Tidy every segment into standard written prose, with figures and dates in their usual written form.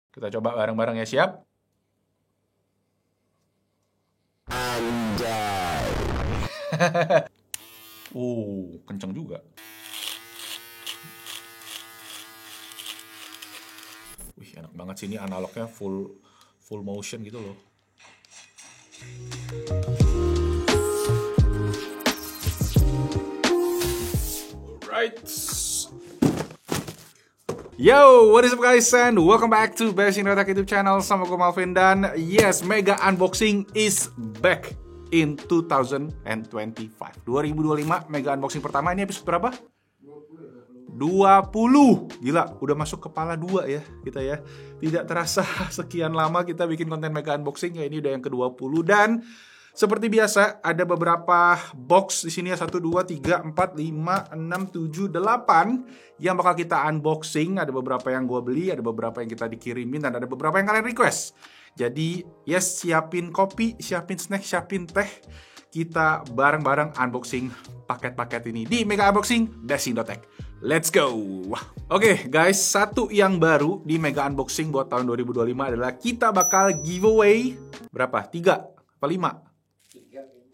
Kita coba bareng-bareng ya, siap? Anjay. Kenceng juga. Wih, enak banget sih, ini analognya full motion gitu loh. Alright. Yo, what is up guys, and welcome back to Best in Rotak YouTube channel. Sama gue Malvin, dan yes, Mega Unboxing is back in 2025. 2025 Mega Unboxing pertama. Ini episode berapa? 20. Gila, udah masuk kepala 2 ya kita ya. Tidak terasa sekian lama kita bikin konten Mega Unboxing ya. Ini udah yang ke-20, dan seperti biasa ada beberapa box di sini ya, 1 2 3 4 5 6 7 8 yang bakal kita unboxing. Ada beberapa yang gue beli, ada beberapa yang kita dikirimin, dan ada beberapa yang kalian request. Jadi yes, siapin kopi, siapin snack, siapin teh. Kita bareng-bareng unboxing paket-paket ini di Mega Unboxing Dashing.tech. Let's go. Oke guys, satu yang baru di Mega Unboxing buat tahun 2025 adalah kita bakal giveaway berapa? 3 apa 5?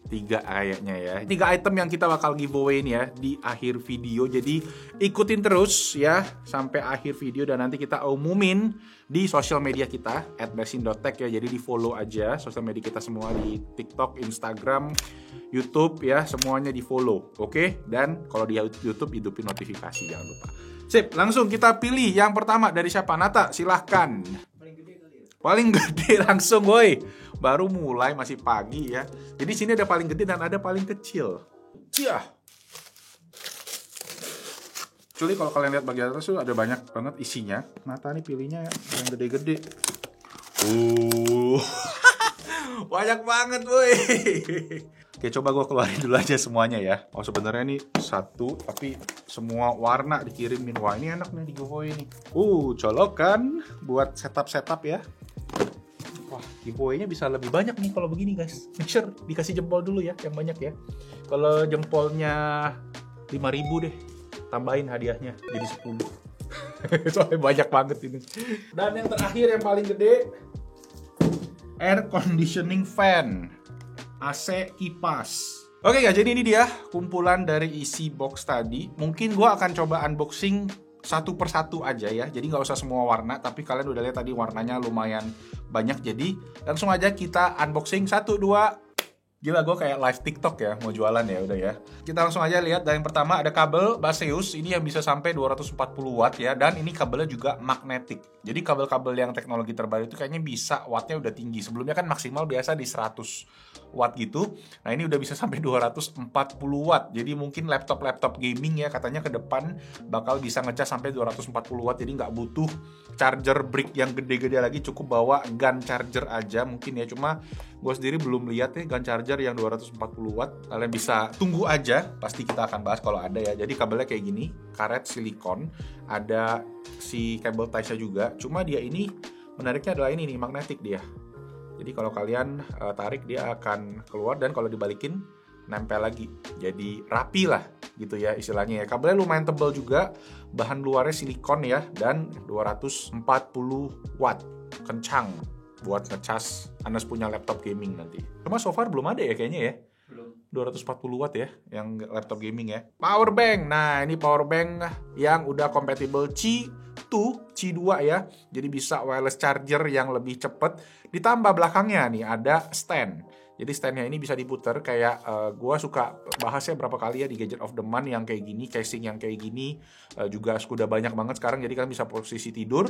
3 kayaknya ya. 3 item yang kita bakal giveaway nih ya di akhir video. Jadi ikutin terus ya sampai akhir video, dan nanti kita umumin di sosial media kita @basing.tech ya. Jadi di follow aja sosial media kita semua, di TikTok, Instagram, YouTube ya, semuanya di follow. Oke? Dan kalau di YouTube hidupin notifikasi, jangan lupa. Sip, langsung kita pilih yang pertama dari siapa? Nata, silahkan. Paling gede langsung, woi. Baru mulai, masih pagi ya. Jadi sini ada paling gede dan ada paling kecil. Iya. Actually kalau kalian lihat bagian atas tuh ada banyak banget isinya. Nata nih pilihnya yang gede-gede. Banyak banget, woi. Oke, coba gue keluarin dulu aja semuanya ya. Oh, sebenarnya ini satu, tapi semua warna dikirimin. Wah, ini enak nih di giveaway nih. Colokan buat setup ya. Wah, giveaway-nya bisa lebih banyak nih kalau begini guys. Make sure dikasih jempol dulu ya, yang banyak ya. Kalau jempolnya 5.000 deh, tambahin hadiahnya jadi 10. Soalnya banyak banget ini. Dan yang terakhir yang paling gede, air conditioning fan, AC kipas. Oke guys, jadi ini dia kumpulan dari isi box tadi. Mungkin gue akan coba unboxing satu persatu aja ya. Jadi nggak usah semua warna, tapi kalian udah lihat tadi warnanya lumayan banyak. Jadi langsung aja kita unboxing 1 2. Gila, gue kayak live TikTok ya, mau jualan ya udah ya. Kita langsung aja lihat. Dan yang pertama ada kabel Baseus, ini yang bisa sampai 240 watt ya, dan ini kabelnya juga magnetik. Jadi kabel-kabel yang teknologi terbaru itu kayaknya bisa wattnya udah tinggi. Sebelumnya kan maksimal biasa di 100 watt gitu. Nah, ini udah bisa sampai 240 watt. Jadi mungkin laptop gaming ya, katanya ke depan bakal bisa ngecas sampai 240 watt. Jadi nggak butuh charger brick yang gede-gede lagi, cukup bawa gun charger aja mungkin ya. Cuma gue sendiri belum lihat nih gun charger yang 240 watt. Kalian bisa tunggu aja, pasti kita akan bahas kalau ada ya. Jadi kabelnya kayak gini, karet silikon, ada si kabel tie-nya juga. Cuma dia ini menariknya adalah ini nih, magnetik dia. Jadi kalau kalian tarik dia akan keluar, dan kalau dibalikin nempel lagi. Jadi rapi lah gitu ya istilahnya ya. Kabelnya lumayan tebal juga, bahan luarnya silikon ya, dan 240 watt. Kencang buat ngecas Anas punya laptop gaming nanti. Cuma so far belum ada ya kayaknya ya. Belum. 240 watt ya yang laptop gaming ya. Power bank. Nah, ini power bank yang udah compatible Qi 2 ya. Jadi bisa wireless charger yang lebih cepet. Ditambah belakangnya nih ada stand. Jadi standnya ini bisa diputer kayak gue suka bahasnya berapa kali ya di Gadget of the Month yang kayak gini, casing yang kayak gini juga sudah banyak banget sekarang. Jadi kan bisa posisi tidur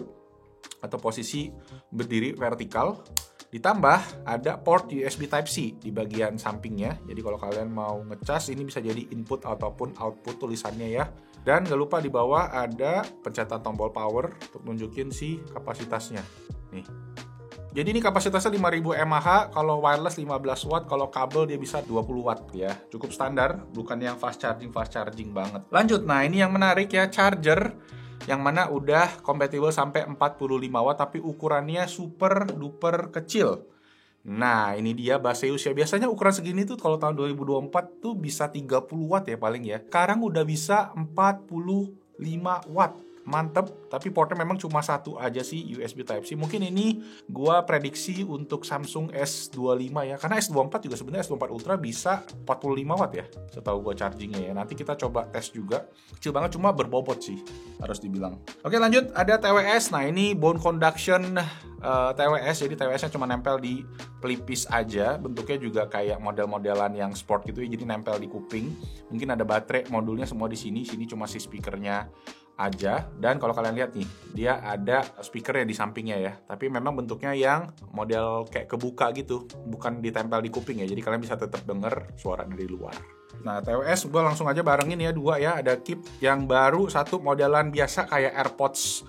atau posisi berdiri vertikal. Ditambah ada port USB Type-C di bagian sampingnya. Jadi kalau kalian mau ngecas, ini bisa jadi input ataupun output tulisannya ya. Dan gak lupa di bawah ada pencetan tombol power untuk nunjukin si kapasitasnya. Nih. Jadi ini kapasitasnya 5000 mAh, kalau wireless 15 watt, kalau kabel dia bisa 20 watt ya. Cukup standar, bukan yang fast charging banget. Lanjut, nah ini yang menarik ya, charger yang mana udah compatible sampai 45 watt, tapi ukurannya super duper kecil. Nah, ini dia Baseus ya. Biasanya ukuran segini tuh kalau tahun 2024 tuh bisa 30 watt ya paling ya. Sekarang udah bisa 45 watt. mantep, tapi portnya memang cuma satu aja sih, USB Type-C. Mungkin ini gua prediksi untuk Samsung S25 ya, karena S24 juga sebenarnya S24 Ultra bisa 45 watt ya, setahu gua chargingnya ya. Nanti kita coba tes juga. Kecil banget, cuma berbobot sih, harus dibilang. Oke, lanjut, ada TWS. Nah, ini bone conduction TWS, jadi TWS-nya cuma nempel di pelipis aja. Bentuknya juga kayak model-modelan yang sport gitu ya, jadi nempel di kuping. Mungkin ada baterai, modulnya semua di sini. Sini cuma si speakernya aja. Dan kalau kalian lihat nih, dia ada speakernya di sampingnya ya, tapi memang bentuknya yang model kayak kebuka gitu, bukan ditempel di kuping ya, jadi kalian bisa tetap denger suara dari luar. Nah, TWS gue langsung aja barengin ya, dua ya. Ada Keep yang baru, satu modelan biasa kayak AirPods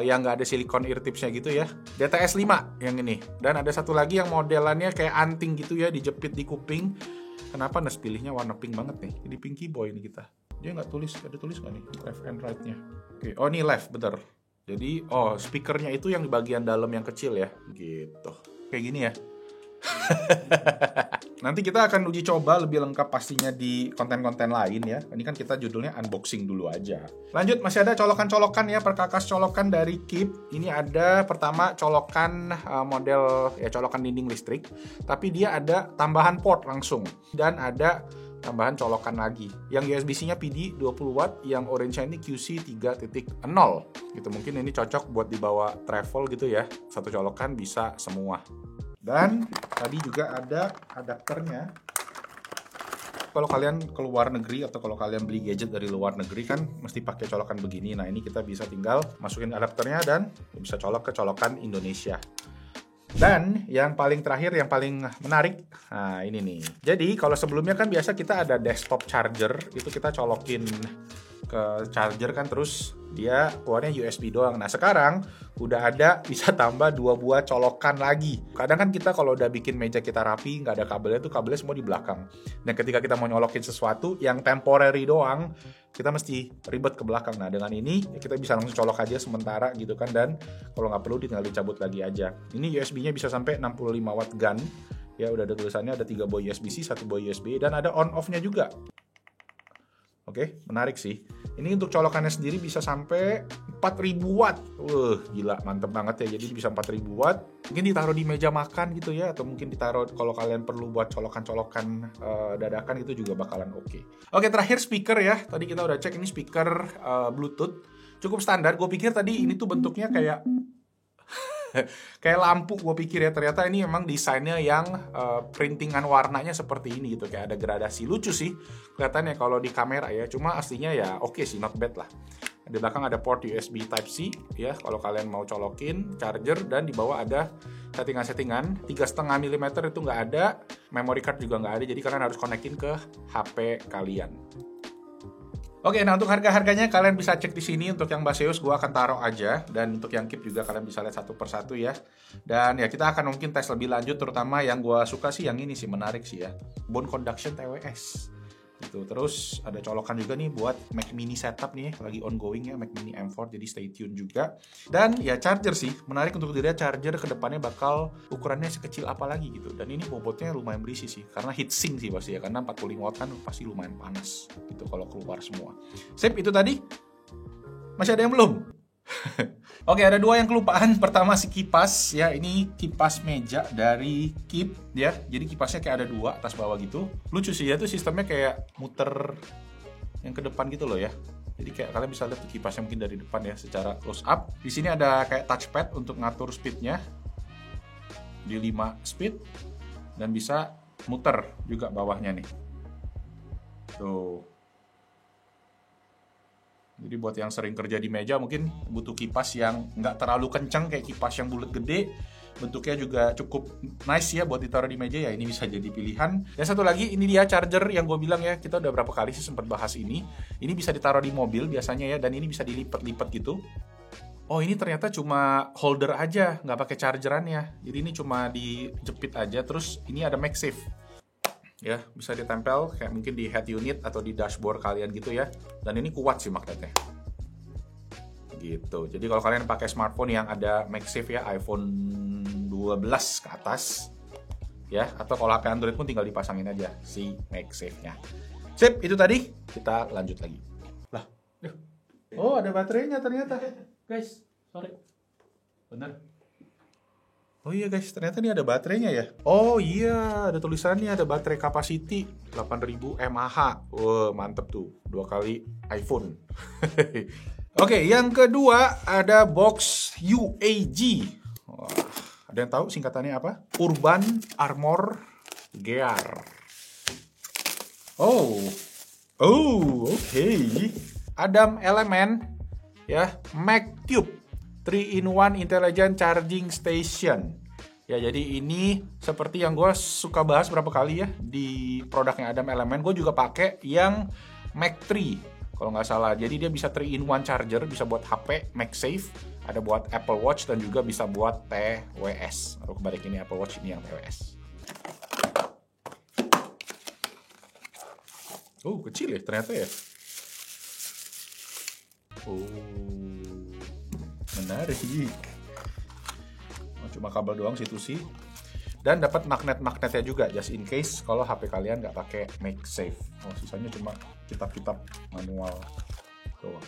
yang nggak ada silikon ear tipsnya gitu ya, DTS 5 yang ini. Dan ada satu lagi yang modelannya kayak anting gitu ya, dijepit di kuping. Kenapa Nes pilihnya warna pink banget nih? Jadi Pinky Boy ini kita. Dia nggak tulis, ada tulis nggak nih left and right-nya? Oke, oh ini left, bener. Jadi, speakernya itu yang di bagian dalam yang kecil ya, gitu. Kayak gini ya. Nanti kita akan uji coba lebih lengkap pastinya di konten-konten lain ya. Ini kan kita judulnya unboxing dulu aja. Lanjut, masih ada colokan-colokan ya, perkakas colokan dari Keep. Ini ada pertama colokan model ya, colokan dinding listrik, tapi dia ada tambahan port langsung, dan ada tambahan colokan lagi. Yang USB-C-nya PD 20 watt, yang orange-nya ini QC 3.0 gitu. Mungkin ini cocok buat dibawa travel gitu ya. Satu colokan bisa semua. Dan tadi juga ada adapternya. Kalau kalian ke luar negeri atau kalau kalian beli gadget dari luar negeri kan mesti pakai colokan begini. Nah, ini kita bisa tinggal masukin adapternya dan bisa colok ke colokan Indonesia. Dan yang paling terakhir, yang paling menarik, nah ini nih. Jadi kalau sebelumnya kan biasa kita ada desktop charger, itu kita colokin ke charger kan, terus dia keluarnya USB doang. Nah, sekarang udah ada bisa tambah 2 buah colokan lagi. Kadang kan kita kalau udah bikin meja kita rapi, nggak ada kabelnya, tuh kabelnya semua di belakang. Dan ketika kita mau nyolokin sesuatu yang temporary doang, kita mesti ribet ke belakang. Nah, dengan ini ya kita bisa langsung colok aja sementara gitu kan, dan kalau nggak perlu tinggal dicabut lagi aja. Ini USB-nya bisa sampai 65 watt GAN. Ya, udah ada tulisannya, ada 3 buah USB-C, 1 buah USB, dan ada on-off-nya juga. Oke, menarik sih. Ini untuk colokannya sendiri bisa sampai 4000 watt. Gila, mantep banget ya. Jadi bisa 4000 watt. Mungkin ditaruh di meja makan gitu ya, atau mungkin ditaruh kalau kalian perlu buat colokan-colokan dadakan, itu juga bakalan oke. Oke, terakhir speaker ya. Tadi kita udah cek, ini speaker Bluetooth. Cukup standar. Gue pikir tadi ini tuh bentuknya kayak kayak lampu, gue pikir ya. Ternyata ini emang desainnya yang printingan warnanya seperti ini gitu, kayak ada gradasi. Lucu sih kelihatannya kalau di kamera ya, cuma aslinya ya oke sih, not bad lah. Di belakang ada port USB Type-C ya, kalau kalian mau colokin charger, dan di bawah ada settingan-settingan. 3,5 mm itu nggak ada, memory card juga nggak ada, jadi kalian harus konekin ke HP kalian. Oke, nah untuk harga-harganya kalian bisa cek di sini. Untuk yang Baseus gue akan taruh aja, dan untuk yang Keep juga kalian bisa lihat satu persatu ya. Dan ya kita akan mungkin tes lebih lanjut, terutama yang gue suka sih yang ini sih, menarik sih ya, bone conduction TWS. Gitu. Terus ada colokan juga nih buat Mac Mini setup nih, lagi ongoing ya, Mac Mini M4, jadi stay tune juga. Dan ya charger sih, menarik untuk dilihat charger kedepannya bakal ukurannya sekecil apa lagi gitu. Dan ini bobotnya lumayan berisi sih, karena heatsink sih pasti ya, karena 45 watt kan pasti lumayan panas gitu kalau keluar semua. Sip, itu tadi. Masih ada yang belum? Oke, ada 2 yang kelupaan. Pertama si kipas ya, ini kipas meja dari Keep ya. Jadi kipasnya kayak ada 2 atas bawah gitu. Lucu sih ya, tuh sistemnya kayak muter yang ke depan gitu loh ya. Jadi kayak kalian bisa lihat tuh kipasnya mungkin dari depan ya secara close up. Di sini ada kayak touchpad untuk ngatur speednya di 5 speed, dan bisa muter juga bawahnya nih. Tuh. Jadi buat yang sering kerja di meja mungkin butuh kipas yang nggak terlalu kencang, kayak kipas yang bulat gede. Bentuknya juga cukup nice ya buat ditaruh di meja ya, ini bisa jadi pilihan. Dan satu lagi, ini dia charger yang gue bilang ya, kita udah berapa kali sih sempat bahas ini. Ini bisa ditaruh di mobil biasanya ya, dan ini bisa dilipat-lipat gitu. Oh, ini ternyata cuma holder aja, nggak pakai chargerannya. Jadi ini cuma dijepit aja, terus ini ada MagSafe. Ya, bisa ditempel kayak mungkin di head unit atau di dashboard kalian gitu ya. Dan ini kuat sih magnetnya. Gitu. Jadi kalau kalian pakai smartphone yang ada MagSafe ya, iPhone 12 ke atas ya, atau kalau HP Android pun tinggal dipasangin aja si MagSafe-nya. Sip, itu tadi. Kita lanjut lagi. Lah, Oh, ada baterainya ternyata. Guys, sorry. Bener. Oh iya guys, ternyata ini ada baterainya ya. Oh iya, ada tulisannya, ada baterai capacity 8000 mAh. Wah, mantep tuh. 2 kali iPhone. Oke, yang kedua ada box UAG. Wah, ada yang tahu singkatannya apa? Urban Armor Gear. Oh, oke. Adam Element ya, MagTube 3-in-1 Intelligent Charging Station. Ya, jadi ini seperti yang gue suka bahas berapa kali ya di produknya Adam Element. Gue juga pakai yang Mag3 kalau nggak salah. Jadi dia bisa 3-in-1 charger, bisa buat HP, MagSafe, ada buat Apple Watch dan juga bisa buat TWS. Atau kebalik, ini Apple Watch, ini yang TWS. Oh, kecil ya ternyata ya. Oh, menarik. Oh, cuma kabel doang situ sih. Dan dapat magnet-magnetnya juga, just in case kalau HP kalian nggak pakai MagSafe. Oh, sisanya cuma kitab-kitab manual doang.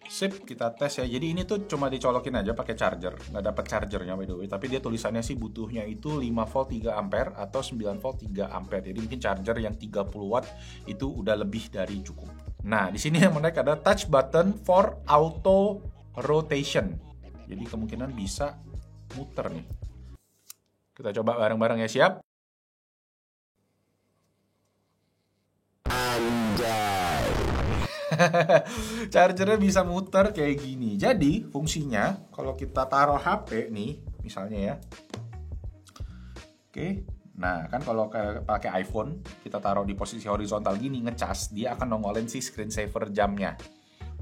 Sip, kita tes ya. Jadi ini tuh cuma dicolokin aja pakai charger, nggak dapat chargernya by the way. Tapi dia tulisannya sih butuhnya itu 5 volt 3 ampere atau 9 volt 3 ampere. Jadi mungkin charger yang 30 watt itu udah lebih dari cukup. Nah, di sini yang menarik ada touch button for auto rotation. Jadi kemungkinan bisa muter nih. Kita coba bareng-bareng ya, siap? Chargernya bisa muter kayak gini. Jadi fungsinya kalau kita taruh HP nih, misalnya ya. Oke. Nah, kan kalau pakai iPhone, kita taruh di posisi horizontal gini, ngecas, dia akan nongolin si screensaver jamnya.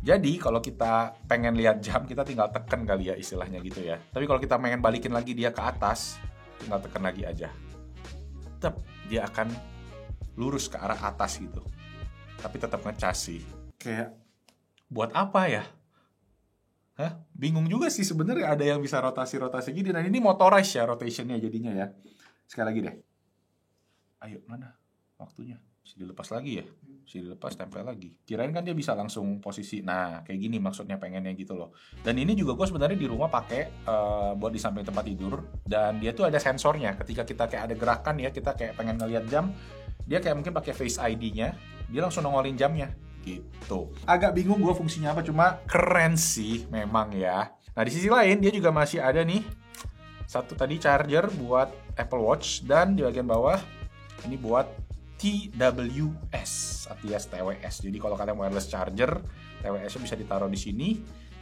Jadi kalau kita pengen lihat jam, kita tinggal tekan kali ya istilahnya gitu ya. Tapi kalau kita pengen balikin lagi dia ke atas, tinggal tekan lagi aja. Tetap dia akan lurus ke arah atas gitu. Tapi tetap ngecas sih. Kayak buat apa ya? Hah? Bingung juga sih sebenarnya, ada yang bisa rotasi-rotasi gini. Dan ini motorized ya rotationnya jadinya ya. Sekali lagi deh. Ayo, mana waktunya? Bisa dilepas lagi ya? Bisa dilepas, tempel lagi. Kirain kan dia bisa langsung posisi. Nah, kayak gini maksudnya pengennya gitu loh. Dan ini juga gue sebenarnya di rumah pakai buat di samping tempat tidur. Dan dia tuh ada sensornya. Ketika kita kayak ada gerakan ya, kita kayak pengen ngeliat jam, dia kayak mungkin pakai Face ID-nya, dia langsung nongolin jamnya. Gitu. Agak bingung gue fungsinya apa, cuma keren sih memang ya. Nah, di sisi lain dia juga masih ada nih satu tadi charger buat Apple Watch, dan di bagian bawah ini buat TWS alias TWS. Jadi kalau kalian wireless charger, TWS-nya bisa ditaruh di sini.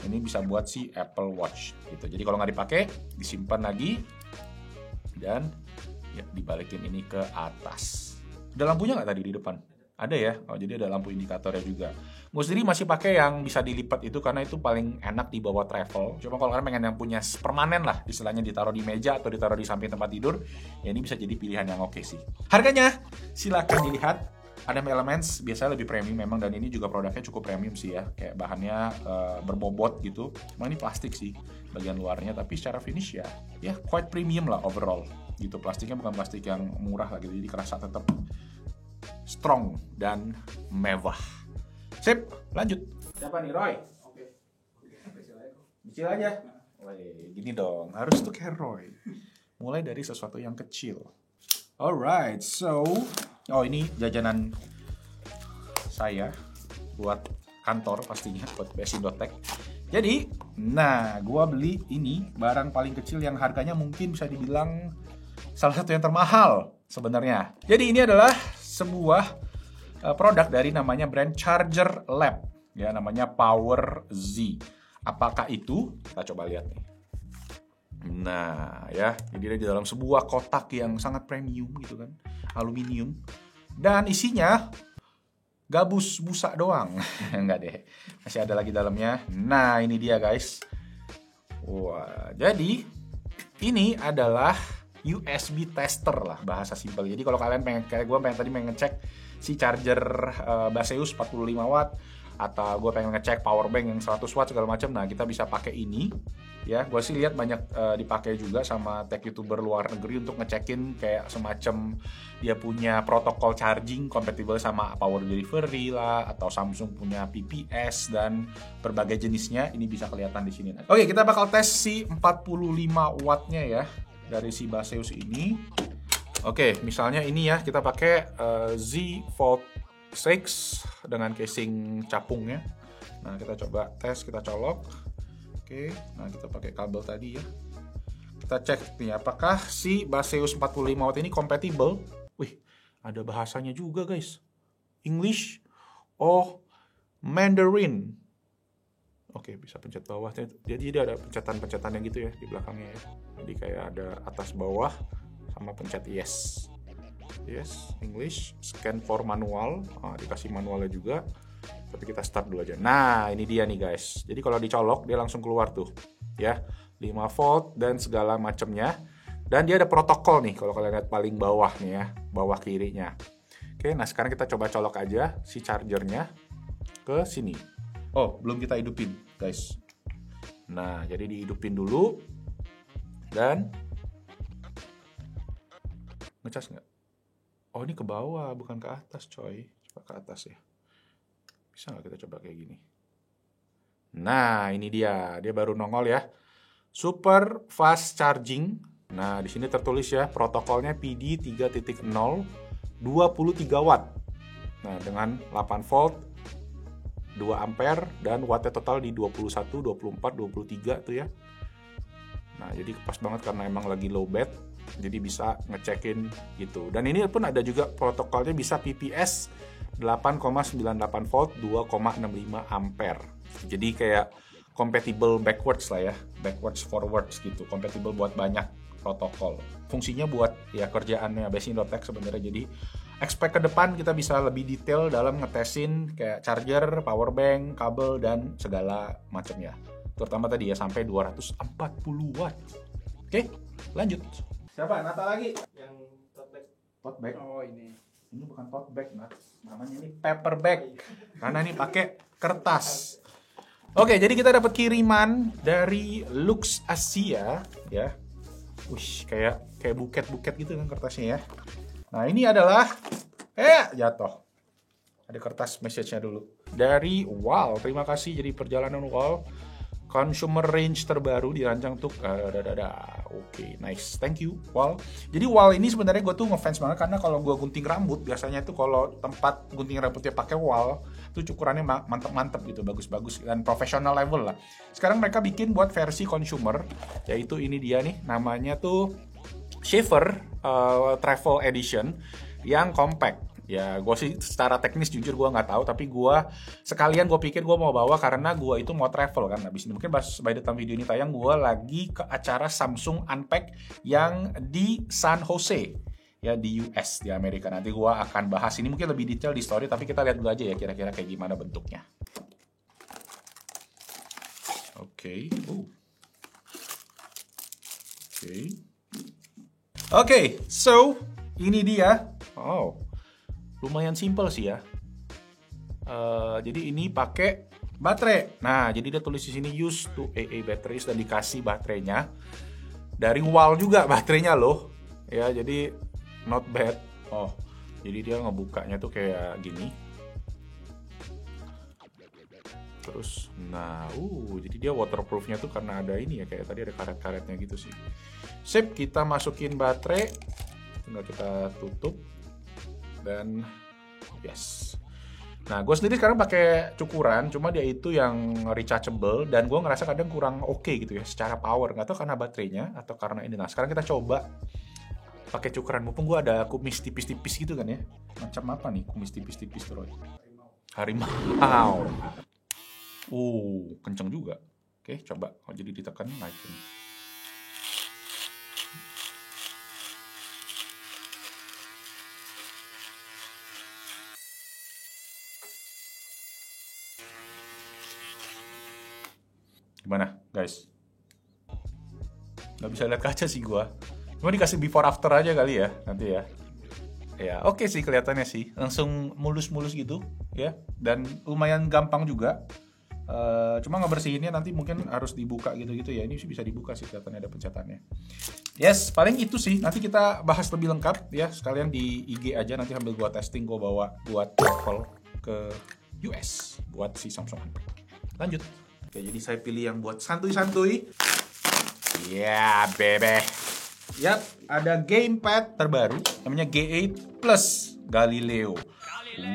Ini bisa buat si Apple Watch gitu. Jadi kalau nggak dipakai, disimpan lagi dan ya dibalikin ini ke atas. Ada lampunya nggak tadi di depan? Ada ya, oh, jadi ada lampu indikatornya juga. Gue sendiri masih pakai yang bisa dilipat itu karena itu paling enak dibawa travel. Cuma kalau kalian pengen yang punya permanen lah, istilahnya ditaruh di meja atau ditaruh di samping tempat tidur, ya ini bisa jadi pilihan yang oke sih. Harganya silakan dilihat. Adam Elements biasanya lebih premium memang, dan ini juga produknya cukup premium sih ya. Kayak bahannya berbobot gitu. Cuma ini plastik sih bagian luarnya, tapi secara finish ya quite premium lah overall. Gitu, plastiknya bukan plastik yang murah lah gitu, jadi kerasa tetap strong dan mewah. Sip, lanjut. Siapa nih, Roy? Oke. Kecil aja. Wih, gini dong, harus tuh kayak Roy. Mulai dari sesuatu yang kecil. Alright, so ini jajanan saya buat kantor pastinya, buat bsi.tech. Jadi, nah, gua beli ini barang paling kecil yang harganya mungkin bisa dibilang salah satu yang termahal sebenarnya. Jadi ini adalah sebuah produk dari namanya brand Charger Lab, ya, namanya Power Z. Apakah itu? Kita coba lihat nih. Nah, ya, jadi di dalam sebuah kotak yang sangat premium gitu kan, aluminium, dan isinya gabus busa doang. Enggak deh, masih ada lagi dalamnya. Nah, ini dia guys. Wah, jadi ini adalah USB tester lah, bahasa simpel. Jadi kalau kalian pengen, kayak gue pengen tadi ngecek si charger Baseus 45 watt, atau gue pengen ngecek power bank yang 100 watt segala macam, nah kita bisa pakai ini Ya, gue sih lihat banyak dipakai juga sama tech youtuber luar negeri untuk ngecekin kayak semacam dia punya protokol charging kompatibel sama power delivery lah, atau Samsung punya PPS dan berbagai jenisnya. Ini bisa kelihatan di sini. Oke, kita bakal tes si 45 wattnya ya dari si Baseus ini. Oke, misalnya ini ya, kita pakai Z Fold 6 dengan casing capungnya. Nah, kita coba tes, kita colok. Oke, nah kita pakai kabel tadi ya. Kita cek nih, apakah si Baseus 45 watt ini compatible? Wih, ada bahasanya juga guys. English, Mandarin. Oke, bisa pencet bawah. Jadi ada pencetan-pencetannya gitu ya di belakangnya ya. Jadi kayak ada atas bawah sama pencet yes. Yes, English, scan for manual. Nah, dikasih manualnya juga. Tapi kita start dulu aja. Nah, ini dia nih guys. Jadi kalau dicolok dia langsung keluar tuh, ya. 5 volt dan segala macamnya. Dan dia ada protokol nih kalau kalian lihat paling bawah nih ya, bawah kirinya. Oke, nah sekarang kita coba colok aja si chargernya ke sini. Oh, belum kita hidupin, guys. Nah, jadi dihidupin dulu dan ngecas nggak? Oh, ini ke bawah bukan ke atas, coy. Coba ke atas ya. Bisa nggak kita coba kayak gini? Nah, ini dia. Dia baru nongol ya. Super fast charging. Nah, di sini tertulis ya, protokolnya PD 3.0, 23 watt. Nah, dengan 8 volt, 2 ampere, dan wattnya total di 21, 24, 23 tuh ya. Nah, jadi pas banget karena emang lagi low bat. Jadi bisa ngecekin gitu. Dan ini pun ada juga protokolnya bisa PPS 8,98 volt, 2,65 ampere. Jadi kayak compatible backwards lah ya, backwards forwards gitu, compatible buat banyak protokol. Fungsinya buat ya kerjaannya Basing.Tech sebenarnya. Jadi expect ke depan kita bisa lebih detail dalam ngetesin kayak charger, power bank, kabel dan segala macamnya. Terutama tadi ya sampai 240 watt. Oke, lanjut. Siapa? Nata lagi? Yang tote bag. Tote bag? Oh, ini bukan tote bag, namanya ini paper bag. Karena ini pakai kertas. Oke, jadi kita dapat kiriman dari Lux Asia ya. Wih, kayak buket-buket gitu kan kertasnya ya. Nah, ini adalah jatuh. Ada kertas message-nya dulu. Dari WAL. Terima kasih jadi perjalanan WAL. Consumer range terbaru dirancang untuk Oke, nice, thank you WAL. Jadi WAL ini sebenarnya gue tuh ngefans banget karena kalau gue gunting rambut biasanya tuh kalau tempat gunting rambutnya pakai WAL itu cukurannya mantep-mantep gitu, bagus-bagus dan profesional level lah. Sekarang mereka bikin buat versi consumer, yaitu ini dia nih, namanya tuh Shaver Travel Edition yang compact. Ya, gue sih secara teknis jujur gue nggak tahu, tapi gue pikir gue mau bawa karena gue itu mau travel kan. Habis ini mungkin by the time video ini tayang, gue lagi ke acara Samsung Unpack yang di San Jose ya, di US, di Amerika. Nanti gue akan bahas ini mungkin lebih detail di story, tapi kita lihat dulu aja ya kira-kira kayak gimana bentuknya. Oke. Oke, so ini dia. Oh, lumayan simple sih ya. Jadi ini pakai baterai. Nah, jadi dia tulis di sini use to AA batteries dan dikasih baterainya dari WAL juga baterainya loh. Ya, jadi not bad. Oh, jadi dia ngebukanya tuh kayak gini. Terus, nah, jadi dia waterproofnya tuh karena ada ini ya, kayak tadi ada karet-karetnya gitu sih. Sip, kita masukin baterai, tinggal kita tutup dan yes. Nah, gue sendiri sekarang pakai cukuran, cuma dia itu yang rechargeable dan gue ngerasa kadang kurang oke gitu ya secara power. Nggak tahu karena baterainya atau karena ini. Nah, sekarang kita coba pakai cukuran. Mumpung gue ada kumis tipis-tipis gitu kan ya. Macam apa nih kumis tipis-tipis tuh, Roy? Harimau. Kenceng juga. Oke, coba. Jadi ditekan naikin. Gimana, guys? Nggak bisa lihat kaca sih gua. Cuma dikasih before after aja kali ya, nanti ya. Ya, oke sih kelihatannya sih. Langsung mulus-mulus gitu, ya. Dan lumayan gampang juga. Cuma ngebersihinnya nanti mungkin harus dibuka gitu-gitu ya. Ini bisa dibuka sih, kelihatannya ada pencetannya. Yes, paling itu sih. Nanti kita bahas lebih lengkap ya. Sekalian di IG aja, nanti sambil gua testing, gua bawa buat travel ke US buat si Samsung. Lanjut. Oke, jadi saya pilih yang buat santuy-santuy. Ya, bebe. Yap, ada gamepad terbaru namanya G8 Plus Galileo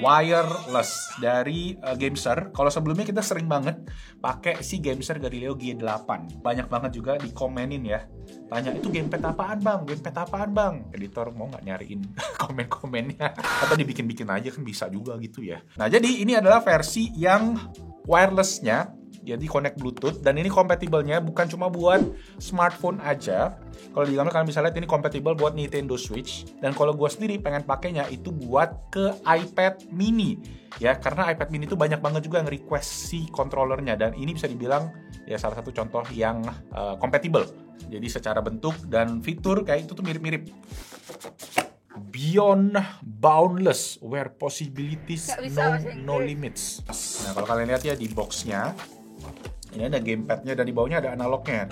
wireless dari Gamester. Kalau sebelumnya kita sering banget pakai si Gamester Galileo G8. Banyak banget juga dikomenin ya. Tanya, itu gamepad apaan bang? Gamepad apaan bang? Editor mau nggak nyariin komen-komennya? Atau dibikin-bikin aja kan bisa juga gitu ya. Nah jadi ini adalah versi yang wirelessnya, jadi connect Bluetooth, dan ini kompatibelnya bukan cuma buat smartphone aja. Kalau di gambar kalian bisa lihat ini kompatibel buat Nintendo Switch, dan kalau gue sendiri pengen pakainya itu buat ke iPad mini ya, karena iPad mini itu banyak banget juga yang request si controllernya, dan ini bisa dibilang ya salah satu contoh yang kompatibel. Jadi secara bentuk dan fitur kayak itu tuh mirip-mirip. Beyond boundless, where possibilities no limits. Nah kalau kalian lihat ya di boxnya, ini ada gamepadnya dan di bawahnya ada analognya.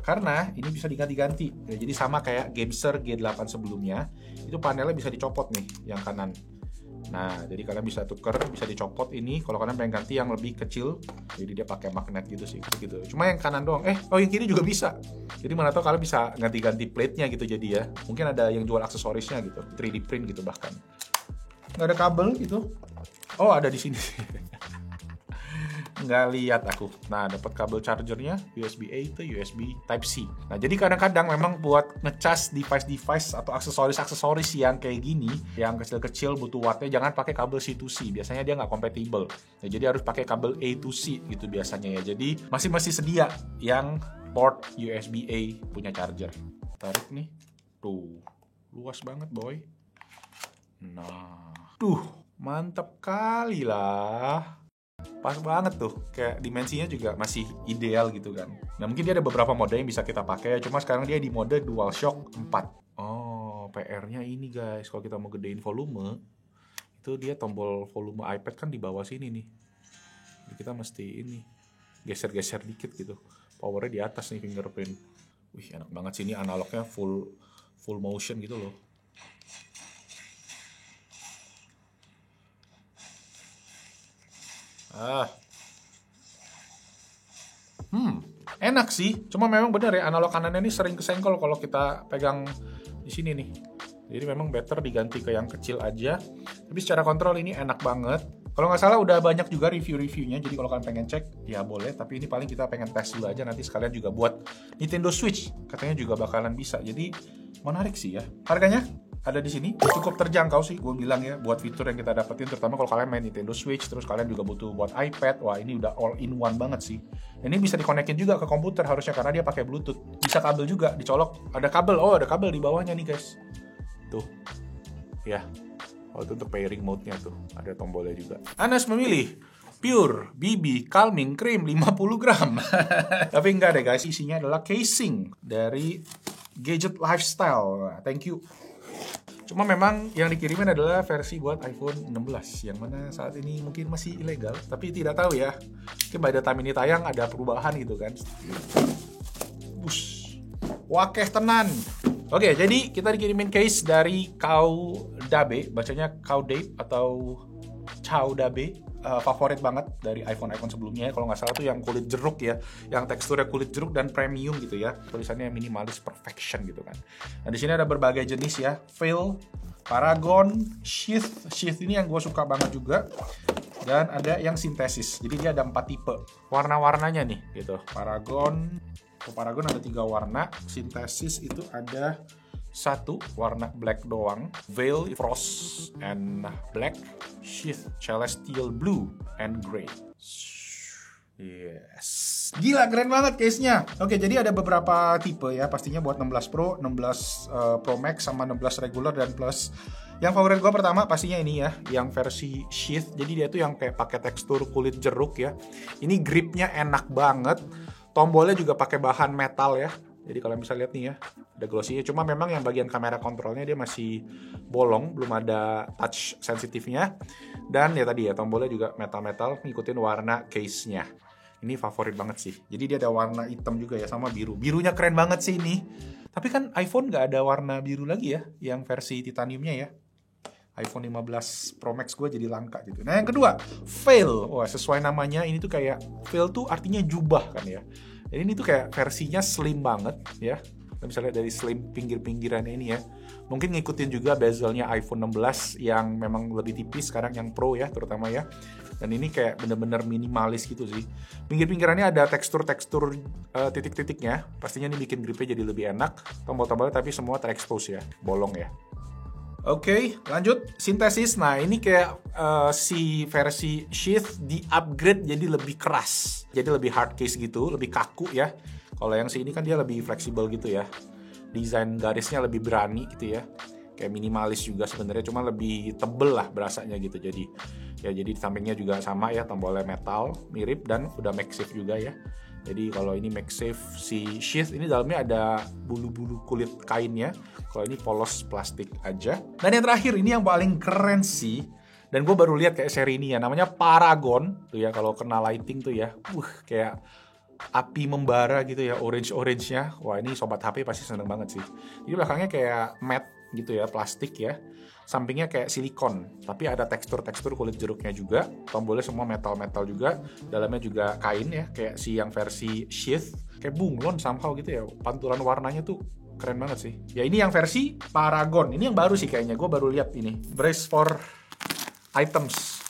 Karena ini bisa diganti-ganti. Ya, jadi sama kayak Gamester G8 sebelumnya, itu panelnya bisa dicopot nih yang kanan. Nah, jadi kalian bisa tuker, bisa dicopot ini. Kalau kalian pengen ganti yang lebih kecil, jadi dia pakai magnet gitu sih, gitu. Cuma yang kanan doang. Yang kiri juga bisa. Jadi mana tahu kalian bisa ganti-ganti plate-nya gitu jadi ya. Mungkin ada yang jual aksesorisnya gitu, 3D print gitu bahkan. Nggak ada kabel gitu. Oh, ada di sini. Nggak lihat aku. Nah, dapat kabel chargernya USB-A itu USB Type-C. Nah, jadi kadang-kadang memang buat ngecas device-device atau aksesoris-aksesoris yang kayak gini, yang kecil-kecil butuh wattnya, jangan pakai kabel C to C. Biasanya dia nggak compatible. Ya, jadi harus pakai kabel A to C gitu biasanya ya. Jadi masih sedia yang port USB-A punya charger. Tarik nih. Tuh, luas banget boy. Nah, mantap kali lah. Pas banget tuh, kayak dimensinya juga masih ideal gitu kan. Nah mungkin dia ada beberapa mode yang bisa kita pakai, cuma sekarang dia di mode DualShock 4. Oh, PR-nya ini guys, kalau kita mau gedein volume, itu dia tombol volume iPad kan di bawah sini nih. Jadi kita mesti ini, geser-geser dikit gitu. Powernya di atas nih fingerprint. Wih enak banget sih, ini analognya full motion gitu loh. Enak sih. Cuma memang benar ya, analog kanannya ini sering kesenggol kalau kita pegang di sini nih. Jadi memang better diganti ke yang kecil aja. Tapi secara kontrol ini enak banget. Kalau nggak salah udah banyak juga review-reviewnya. Jadi kalau kalian pengen cek, ya boleh. Tapi ini paling kita pengen tes dulu aja. Nanti sekalian juga buat Nintendo Switch. Katanya juga bakalan bisa. Jadi menarik sih ya. Harganya ada di sini, cukup terjangkau sih gue bilang ya, buat fitur yang kita dapetin, terutama kalau kalian main Nintendo Switch, terus kalian juga butuh buat iPad. Wah ini udah all in one banget sih. Ini bisa dikonekin juga ke komputer harusnya, karena dia pakai Bluetooth. Bisa kabel juga, dicolok, ada kabel. Oh ada kabel di bawahnya nih guys. Tuh, ya. Oh itu untuk pairing mode-nya tuh, ada tombolnya juga. Anas memilih Pure BB Calming Cream 50 gram. Tapi enggak deh guys, isinya adalah casing dari Gadget Lifestyle. Thank you. Cuma memang yang dikirimin adalah versi buat iPhone 16, yang mana saat ini mungkin masih ilegal, tapi tidak tahu ya. Mungkin pada time ini tayang ada perubahan gitu kan. Bush, wakeh tenan. Oke, jadi kita dikirimin case dari Caudabe, bacanya Caudabe atau Caudabe. Favorit banget dari iPhone sebelumnya. Kalau nggak salah tuh yang kulit jeruk ya, yang teksturnya kulit jeruk dan premium gitu ya. Tulisannya minimalis perfection gitu kan. Nah di sini ada berbagai jenis ya, Veil, Paragon, Sheath ini yang gue suka banget juga. Dan ada yang sintesis. Jadi dia ada 4 tipe. Warna-warnanya nih gitu. Paragon ada 3 warna. Sintesis itu ada 1 warna black doang, Veil Frost and Black, Sheath Celestial Blue and Grey. Yes, gila keren banget case-nya. Oke, jadi ada beberapa tipe ya, pastinya buat 16 Pro, 16 Pro Max sama 16 regular dan plus. Yang favorit gue pertama pastinya ini ya, yang versi Sheath. Jadi dia tuh yang kayak pakai tekstur kulit jeruk ya. Ini gripnya enak banget. Tombolnya juga pakai bahan metal ya. Jadi kalian bisa lihat nih ya, ada glossy-nya. Cuma memang yang bagian kamera kontrolnya dia masih bolong, belum ada touch sensitifnya. Dan ya tadi ya, tombolnya juga metal-metal, ngikutin warna case-nya. Ini favorit banget sih. Jadi dia ada warna hitam juga ya, sama biru. Birunya keren banget sih ini. Tapi kan iPhone nggak ada warna biru lagi ya, yang versi titaniumnya ya. iPhone 15 Pro Max gue jadi langka gitu. Nah yang kedua, Veil. Wah sesuai namanya, ini tuh kayak Veil tuh artinya jubah kan ya. Jadi ini tuh kayak versinya slim banget ya. Kita bisa lihat dari slim pinggir-pinggirannya ini ya. Mungkin ngikutin juga bezelnya iPhone 16 yang memang lebih tipis, sekarang yang Pro ya terutama ya. Dan ini kayak bener-bener minimalis gitu sih. Pinggir-pinggirannya ada tekstur-tekstur titik-titiknya. Pastinya ini bikin gripnya jadi lebih enak. Tombol-tombolnya tapi semua terekspos ya, bolong ya. Oke, lanjut sintesis. Nah ini kayak si versi sheath di upgrade jadi lebih keras, jadi lebih hard case gitu, lebih kaku ya. Kalau yang ini kan dia lebih fleksibel gitu ya. Desain garisnya lebih berani gitu ya. Kayak minimalis juga sebenarnya, cuma lebih tebel lah berasanya gitu. Jadi di sampingnya juga sama ya, tombolnya metal mirip dan udah MagSafe juga ya. Jadi kalau ini MagSafe si sheath ini dalamnya ada bulu-bulu kulit kainnya. Kalau ini polos plastik aja. Dan yang terakhir ini yang paling keren sih. Dan gue baru lihat kayak seri ini ya, namanya Paragon tuh ya, kalau kena lighting tuh ya. Kayak api membara gitu ya, orange-nya. Wah ini sobat HP pasti seneng banget sih. Jadi belakangnya kayak matte gitu ya, plastik ya. Sampingnya kayak silikon, tapi ada tekstur-tekstur kulit jeruknya juga. Tombolnya semua metal-metal juga. Dalamnya juga kain ya, kayak si yang versi sheath. Kayak bunglon somehow gitu ya. Pantulan warnanya tuh keren banget sih. Ya ini yang versi Paragon. Ini yang baru sih kayaknya, gue baru lihat ini. Brace for items.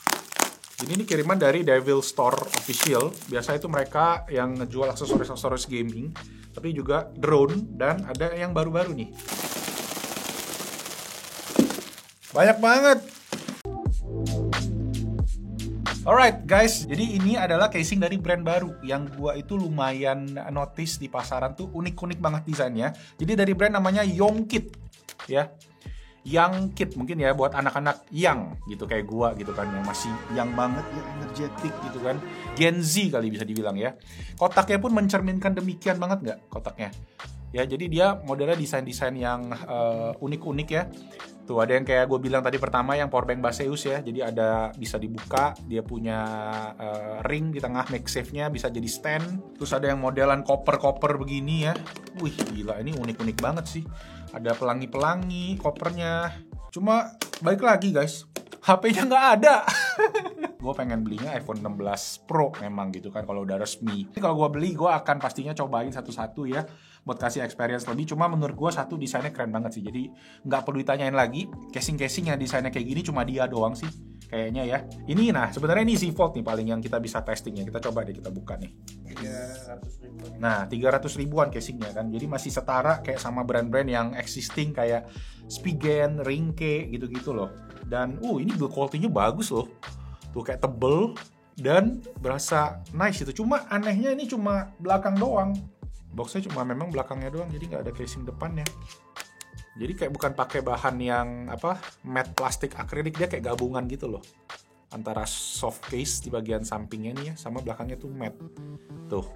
Jadi ini kiriman dari Devil Store Official. Biasa itu mereka yang ngejual aksesoris-aksesoris gaming, tapi juga drone, dan ada yang baru-baru nih. Banyak banget. Alright guys, jadi ini adalah casing dari brand baru yang gua itu lumayan notice di pasaran tuh, unik-unik banget desainnya. Jadi dari brand namanya Youngkit ya. Youngkit mungkin ya buat anak-anak young gitu kayak gua gitu kan, yang masih young banget ya, energetik gitu kan. Gen Z kali bisa dibilang ya. Kotaknya pun mencerminkan demikian banget nggak kotaknya? Ya, jadi dia modelnya desain-desain yang unik-unik ya. Tuh ada yang kayak gue bilang tadi pertama, yang powerbank Baseus ya. Jadi ada bisa dibuka, dia punya ring di tengah, MagSafe-nya bisa jadi stand. Terus ada yang modelan koper-koper begini ya. Wih gila, ini unik-unik banget sih. Ada pelangi-pelangi kopernya. Cuma balik lagi guys, HP-nya nggak ada. Gue pengen belinya iPhone 16 Pro memang gitu kan kalau udah resmi. Kalau gue beli, gue akan pastinya cobain satu-satu ya, buat kasih experience lebih. Cuma menurut gue satu, desainnya keren banget sih. Jadi nggak perlu ditanyain lagi. Casing-casing yang desainnya kayak gini cuma dia doang sih kayaknya ya. Ini nah sebenarnya ini Z Fold nih paling yang kita bisa testing ya. Kita coba deh, kita buka nih. 300 ribuan. Nah 300 ribuan casingnya kan. Jadi masih setara kayak sama brand-brand yang existing kayak Spigen, Ringke gitu-gitu loh. Dan ini build quality-nya bagus loh. Tuh kayak tebel dan berasa nice itu. Cuma anehnya ini cuma belakang doang. Boxnya cuma memang belakangnya doang, jadi nggak ada casing depannya. Jadi kayak bukan pakai bahan yang matte plastik akrilik, dia kayak gabungan gitu loh. Antara soft case di bagian sampingnya nih ya, sama belakangnya tuh matte. Tuh,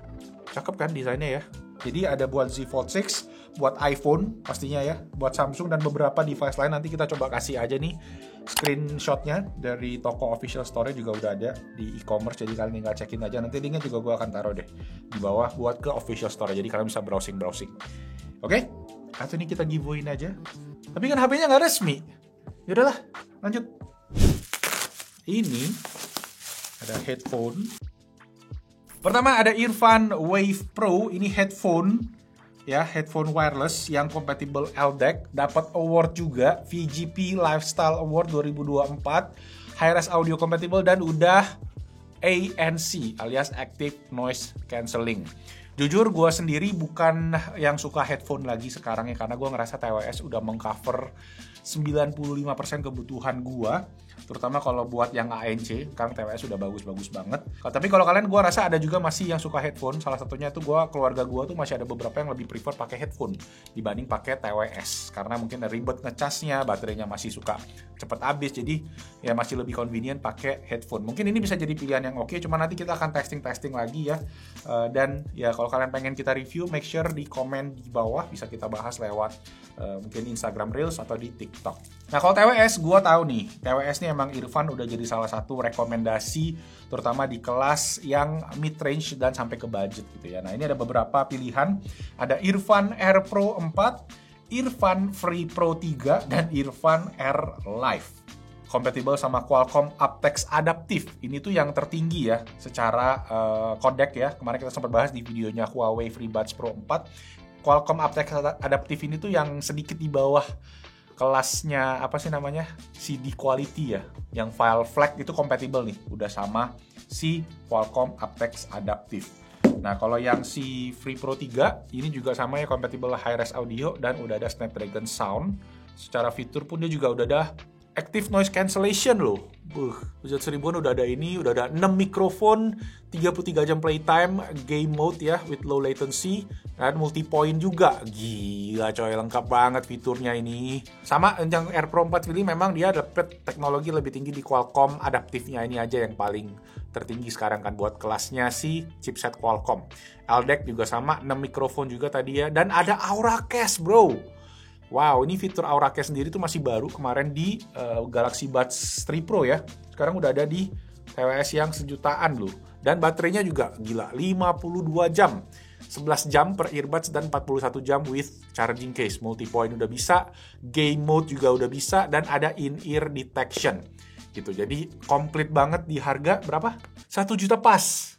cakep kan desainnya ya. Jadi ada buat Z Fold 6, buat iPhone pastinya ya, buat Samsung dan beberapa device lain. Nanti kita coba kasih aja nih screenshotnya dari toko official store juga udah ada di e-commerce. Jadi kalian tinggal cekin aja. Nanti linknya juga gue akan taruh deh di bawah buat ke official store. Jadi kalian bisa browsing. Oke? Atau ini kita giveawayin aja. Tapi kan HP-nya nggak resmi. Yaudahlah, lanjut. Ini ada headphone. Pertama ada Earphone Wave Pro, ini headphone ya, headphone wireless yang compatible LDAC, dapat award juga VGP Lifestyle Award 2024, high-res audio compatible dan udah ANC alias Active Noise Cancelling. Jujur gue sendiri bukan yang suka headphone lagi sekarang ya, karena gue ngerasa TWS udah mengcover 95% kebutuhan gue, terutama kalau buat yang ANC. Sekarang TWS udah bagus-bagus banget. Tapi kalau kalian, gue rasa ada juga masih yang suka headphone. Salah satunya tuh keluarga gue tuh masih ada beberapa yang lebih prefer pakai headphone dibanding pakai TWS, karena mungkin ribet ngecasnya, baterainya masih suka cepet habis. Jadi ya masih lebih convenient pakai headphone. Mungkin ini bisa jadi pilihan yang oke, cuma nanti kita akan testing lagi ya. Dan ya kalau Kalau kalian pengen kita review, make sure di komen di bawah, bisa kita bahas lewat mungkin Instagram Reels atau di TikTok. Nah kalau TWS, gue tahu nih, TWS nih emang Irfan udah jadi salah satu rekomendasi, terutama di kelas yang mid range dan sampai ke budget gitu ya. Nah ini ada beberapa pilihan, ada Irfan Air Pro 4, Irfan Free Pro 3, dan Irfan Air Live. Kompatibel sama Qualcomm aptX Adaptive. Ini tuh yang tertinggi ya secara codec ya. Kemarin kita sempat bahas di videonya Huawei FreeBuds Pro 4. Qualcomm aptX Adaptive ini tuh yang sedikit di bawah kelasnya apa sih namanya? CD quality ya. Yang file FLAC itu kompatibel nih, udah sama si Qualcomm aptX Adaptive. Nah, kalau yang si Free Pro 3 ini juga sama ya, kompatibel high-res audio dan udah ada Snapdragon Sound. Secara fitur pun dia juga udah ada Active Noise Cancellation loh. Budget 1000-an udah ada ini, udah ada 6 mikrofon, 33 jam playtime, game mode ya, with low latency, dan multi-point juga. Gila coy, lengkap banget fiturnya ini. Sama yang Air Pro 4 pilih memang dia dapat teknologi lebih tinggi di Qualcomm Adaptive-nya ini aja yang paling tertinggi sekarang kan buat kelasnya si chipset Qualcomm. LDAC juga sama, 6 mikrofon juga tadi ya, dan ada Aura Cast bro. Wow, ini fitur Aura Cast sendiri tuh masih baru kemarin di Galaxy Buds 3 Pro ya. Sekarang udah ada di TWS yang sejutaan loh. Dan baterainya juga gila, 52 jam. 11 jam per earbuds dan 41 jam with charging case. Multi-point udah bisa, game mode juga udah bisa, dan ada in-ear detection. Gitu, jadi komplit banget di harga berapa? 1 juta pas.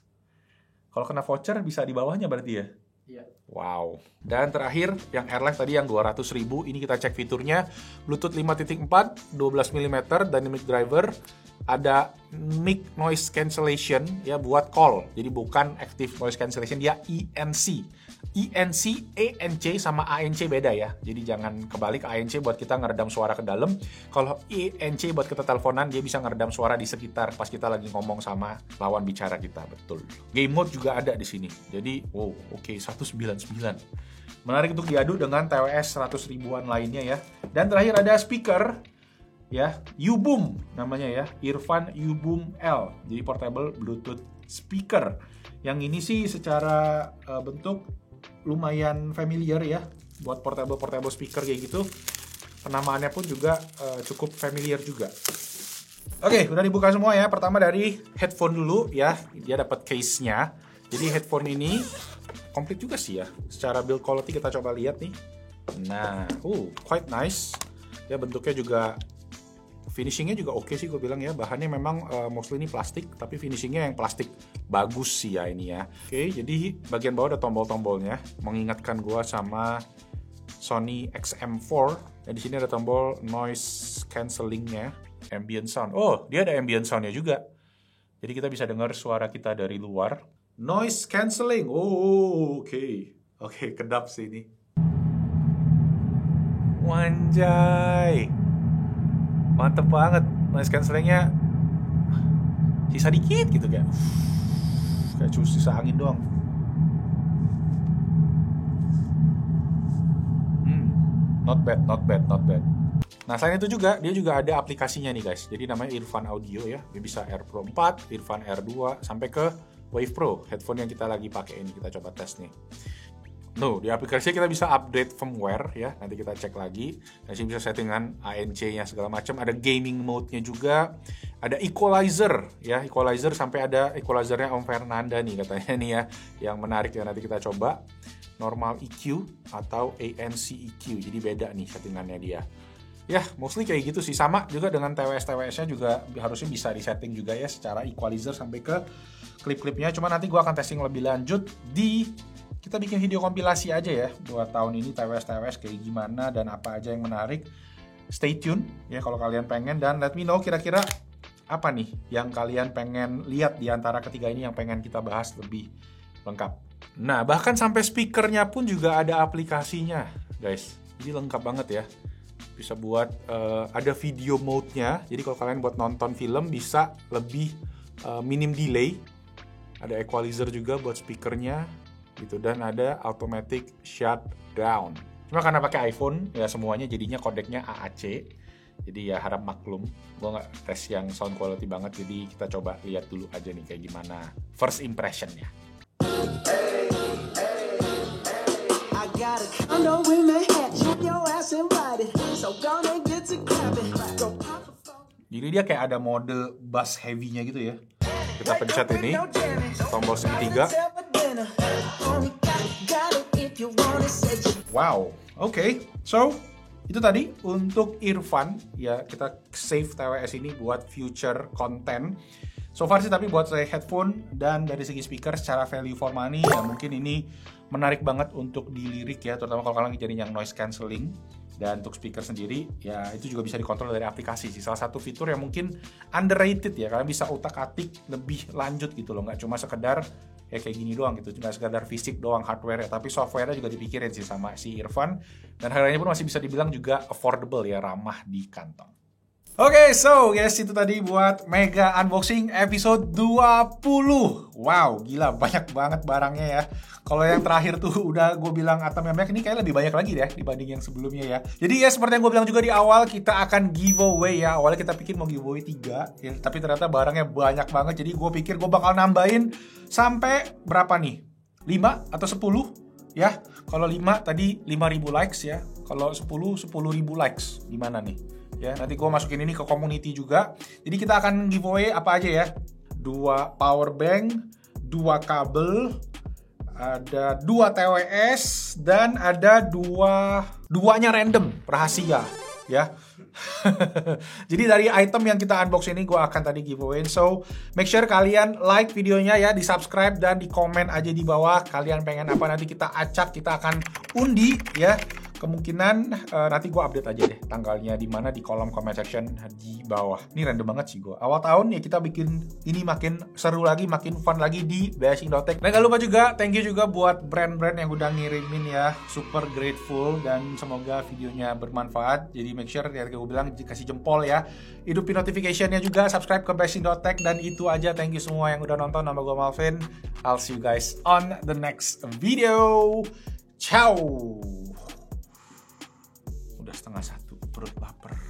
Kalau kena voucher bisa di bawahnya berarti ya? Iya. Wow. Dan terakhir yang AirLive tadi yang 200.000, ini kita cek fiturnya. Bluetooth 5.4, 12 mm dynamic driver, ada mic noise cancellation ya buat call. Jadi bukan active noise cancellation, dia ENC. ENC, ANC sama ANC beda ya. Jadi jangan kebalik, ANC buat kita ngeredam suara ke dalam. Kalau ENC buat kita teleponan, dia bisa ngeredam suara di sekitar pas kita lagi ngomong sama lawan bicara kita, betul. Game mode juga ada di sini. Jadi, wow, oke, 199. Menarik untuk diadu dengan TWS 100 ribuan lainnya ya. Dan terakhir ada speaker ya, U-Boom namanya ya, Irfan U-Boom L. Jadi portable Bluetooth speaker. Yang ini sih secara bentuk lumayan familiar ya buat portable speaker kayak gitu. Penamaannya pun juga cukup familiar juga. Oke, udah dibuka semua ya. Pertama dari headphone dulu ya. Dia dapat case-nya. Jadi headphone ini komplit juga sih ya. Secara build quality kita coba lihat nih. Nah, quite nice. Ya bentuknya juga, finishingnya juga oke sih gue bilang ya. Bahannya memang mostly ini plastik, tapi finishingnya yang plastik bagus sih ya ini ya. Oke, jadi bagian bawah ada tombol-tombolnya, mengingatkan gue sama Sony XM4. Dan di sini ada tombol noise cancellingnya, ambient sound. Oh, dia ada ambient soundnya juga. Jadi kita bisa dengar suara kita dari luar. Noise cancelling. Oh, oke, kedap sih ini. Wanjay. Mantep banget, noise cancellingnya sisa dikit gitu kayak sisa angin doang. Not bad. Nah selain itu juga, dia juga ada aplikasinya nih guys. Jadi namanya Irfan Audio ya. Dia bisa Air Pro 4, Irfan Air 2, sampai ke Wave Pro, headphone yang kita lagi pakai ini. Kita coba tes nih. Di aplikasinya kita bisa update firmware ya, nanti kita cek lagi. Dan sini bisa settingan ANC-nya segala macam. Ada gaming mode-nya juga, ada equalizer ya, equalizer sampai ada equalizernya Om Fernanda nih katanya nih ya, yang menarik ya, nanti kita coba. Normal EQ atau ANC EQ, jadi beda nih settingannya dia. Ya, mostly kayak gitu sih, sama juga dengan TWS-TWS-nya juga harusnya bisa disetting juga ya secara equalizer sampai ke klip-klipnya. Cuma nanti gue akan testing lebih lanjut kita bikin video kompilasi aja ya buat tahun ini TWS kayak gimana dan apa aja yang menarik. Stay tune ya kalau kalian pengen, dan let me know kira-kira apa nih yang kalian pengen lihat di antara ketiga ini yang pengen kita bahas lebih lengkap. Nah, bahkan sampai speakernya pun juga ada aplikasinya, guys. Jadi lengkap banget ya. Bisa buat ada video mode-nya. Jadi kalau kalian buat nonton film bisa lebih minim delay. Ada equalizer juga buat speakernya gitu, dan ada automatic shutdown. Cuma karena pakai iPhone ya semuanya jadinya kodeknya AAC. Jadi ya harap maklum, gue nggak tes yang sound quality banget, jadi kita coba lihat dulu aja nih kayak gimana first impression-nya. condo in Manhattan, your ass invited, so gonna get to clapping. Go pop a phone. Jadi dia kayak ada mode bass heavy-nya gitu ya. Kita pencet ini, tombol segitiga. Wow, oke. So, itu tadi untuk Irfan. Ya, kita save TWS ini buat future content. So far sih, tapi buat saya headphone dan dari segi speaker secara value for money, ya mungkin ini menarik banget untuk dilirik ya, terutama kalau kalian jadi yang noise cancelling. Dan untuk speaker sendiri, ya itu juga bisa dikontrol dari aplikasi sih. Salah satu fitur yang mungkin underrated ya, kalian bisa utak-atik lebih lanjut gitu loh. Nggak cuma sekedar ya kayak gini doang gitu, cuma sekedar fisik doang hardware ya, tapi software-nya juga dipikirin sih sama si Irfan. Dan harganya pun masih bisa dibilang juga affordable ya, ramah di kantong. Oke, so guys, itu tadi buat mega unboxing episode 20. Wow, gila, banyak banget barangnya ya. Kalau yang terakhir tuh udah gue bilang Atom yang banyak, ini kayak lebih banyak lagi deh dibanding yang sebelumnya ya. Jadi ya seperti yang gue bilang juga di awal, kita akan giveaway ya. Awalnya kita pikir mau giveaway 3 ya, tapi ternyata barangnya banyak banget. Jadi gue pikir gue bakal nambahin sampai berapa nih? 5 atau 10 ya. Kalau 5 tadi 5.000 likes ya. Kalau 10 10.000 likes. Gimana nih? Ya, nanti gue masukin ini ke community juga. Jadi kita akan giveaway apa aja ya? 2 power bank, 2 kabel, ada 2 TWS, dan ada 2-nya random, rahasia ya. Jadi dari item yang kita unbox ini gue akan tadi giveaway. So make sure kalian like videonya ya, di subscribe dan di komen aja di bawah kalian pengen apa, nanti kita acak, kita akan undi ya. Kemungkinan nanti gue update aja deh tanggalnya di mana di kolom comment section di bawah. Ini random banget sih gue. Awal tahun ya kita bikin ini makin seru lagi, makin fun lagi di Bashing.tech. Dan gak lupa juga, thank you juga buat brand-brand yang udah ngirimin ya. Super grateful dan semoga videonya bermanfaat. Jadi make sure ya gue bilang kasih jempol ya. Hidupin notification-nya juga, subscribe ke Bashing.tech, dan itu aja. Thank you semua yang udah nonton. Nama gue Malvin. I'll see you guys on the next video. Ciao. Udah 12:30, perut lapar.